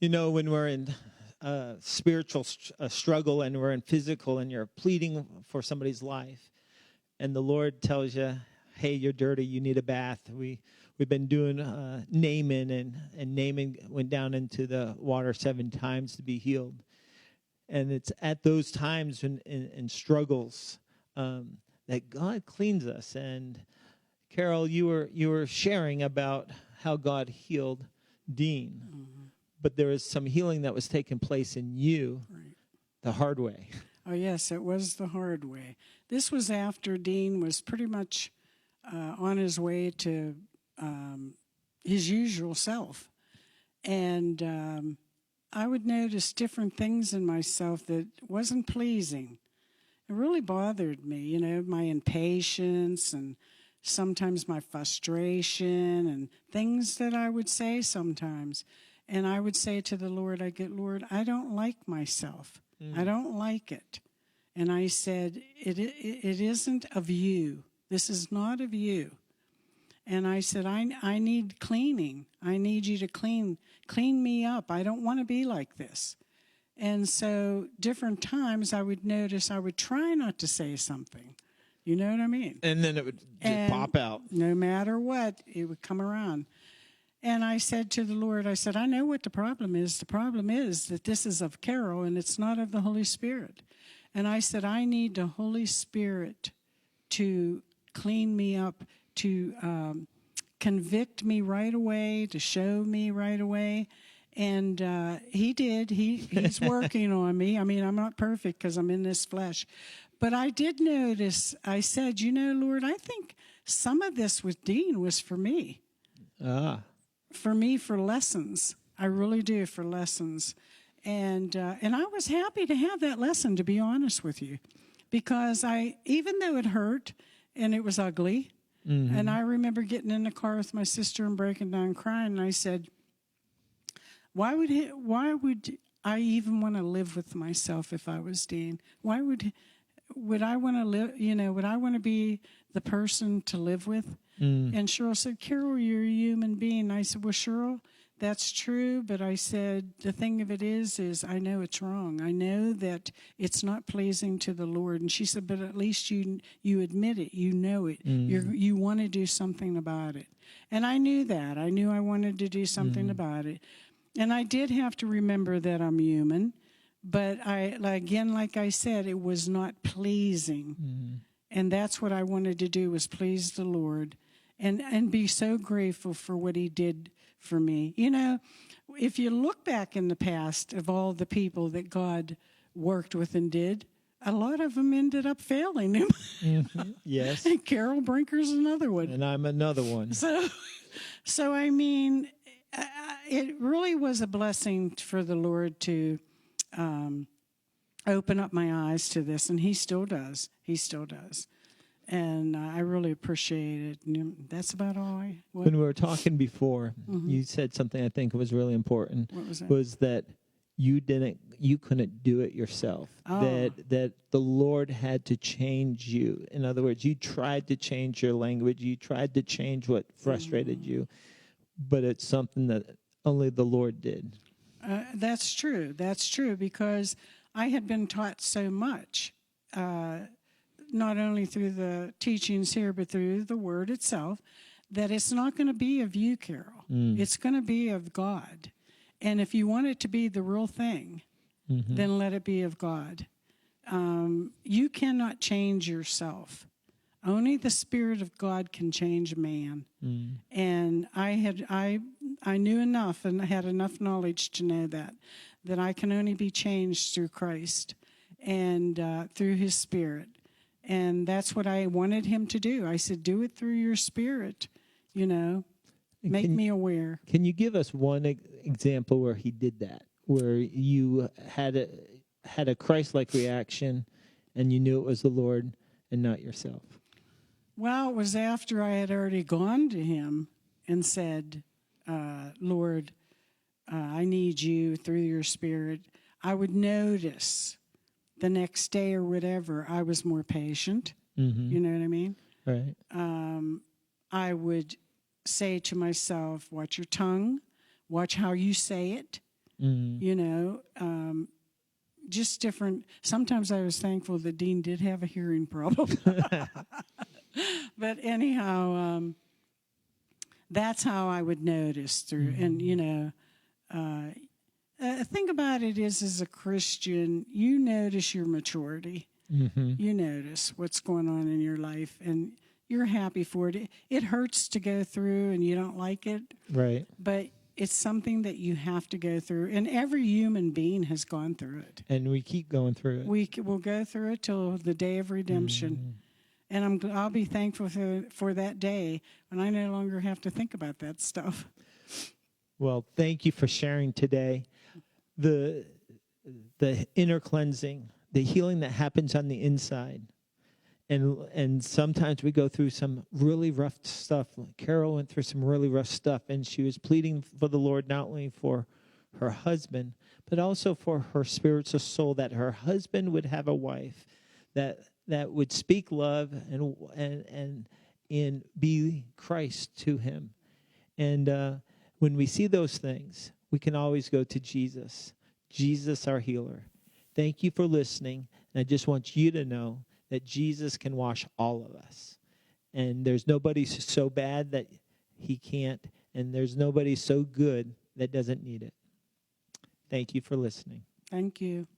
You know, when we're in spiritual struggle and we're in physical and you're pleading for somebody's life, and the Lord tells you, hey, you're dirty, you need a bath. We've been doing Naaman, and Naaman went down into the water 7 times to be healed. And it's at those times in struggles that God cleans us. And Carol, you were sharing about how God healed Dean. Mm-hmm. But there was some healing that was taking place in you, right, the hard way. Oh, yes, it was the hard way. This was after Dean was pretty much on his way to his usual self. And I would notice different things in myself that wasn't pleasing. It really bothered me, you know, my impatience and sometimes my frustration and things that I would say sometimes. And I would say to the Lord, Lord, I don't like myself. I don't like it. And I said, it isn't of you. This is not of you. And I said, I need cleaning. I need you to clean me up. I don't want to be like this. And so different times I would notice I would try not to say something. You know what I mean? And then it would just pop out. No matter what, it would come around. And I said to the Lord, I said, I know what the problem is. The problem is that this is of Carol and it's not of the Holy Spirit. And I said, I need the Holy Spirit to clean me up, to convict me right away, to show me right away. And he did. He's working on me. I mean, I'm not perfect because I'm in this flesh. But I did notice, I said, you know, Lord, I think some of this with Dean was for me. For me, for lessons. I really do, for lessons. And I was happy to have that lesson, to be honest with you, because even though it hurt and it was ugly, mm-hmm, and I remember getting in the car with my sister and breaking down crying, and I said, why would I even want to live with myself if I was Dean? Why would I want to live, you know, would I want to be the person to live with? And Cheryl said, Carol, you're a human being. I said, well, Cheryl, that's true. But I said, the thing of it is I know it's wrong. I know that it's not pleasing to the Lord. And she said, but at least you admit it. You know it. You want to do something about it. And I knew that. I knew I wanted to do something about it. And I did have to remember that I'm human. But like I said, it was not pleasing. And that's what I wanted to do, was please the Lord. And be so grateful for what he did for me. You know, if you look back in the past of all the people that God worked with and did, a lot of them ended up failing him. Mm-hmm. Yes. And Carol Brinker's another one. And I'm another one. So I mean, it really was a blessing for the Lord to open up my eyes to this, and he still does. He still does. And I really appreciate it. And that's about all When we were talking before, you said something I think was really important. What was that? Was that you couldn't do it yourself. Oh. That the Lord had to change you. In other words, you tried to change your language. You tried to change what frustrated you. But it's something that only the Lord did. That's true. That's true, because I had been taught so much. Not only through the teachings here, but through the Word itself, that it's not going to be of you, Carol. It's going to be of God. And if you want it to be the real thing, then let it be of God. You cannot change yourself. Only the Spirit of God can change man. And I knew enough and had enough knowledge to know that I can only be changed through Christ and through his Spirit. And that's what I wanted him to do. I said, do it through your Spirit, you know, make me aware. Can you give us one example where he did that, where you had a Christ-like reaction and you knew it was the Lord and not yourself? Well, it was after I had already gone to him and said, Lord, I need you through your Spirit. I would notice the next day or whatever, I was more patient. You know what I mean? Right. I would say to myself, watch your tongue, watch how you say it. you know, just different. Sometimes I was thankful that Dean did have a hearing problem. But anyhow, that's how I would notice through. And, you know, thing about it is, as a Christian, you notice your maturity. You notice what's going on in your life, and you're happy for it. It hurts to go through, and you don't like it. Right. But it's something that you have to go through, and every human being has gone through it. And we keep going through it. We will go through it till the day of redemption. And I'll be thankful for that day when I no longer have to think about that stuff. Well, thank you for sharing today. The inner cleansing, the healing that happens on the inside. And sometimes we go through some really rough stuff. Carol went through some really rough stuff, and she was pleading for the Lord not only for her husband, but also for her spiritual soul, that her husband would have a wife that would speak love and be Christ to him. And when we see those things, we can always go to Jesus, our healer. Thank you for listening. And I just want you to know that Jesus can wash all of us. And there's nobody so bad that he can't, and there's nobody so good that doesn't need it. Thank you for listening. Thank you.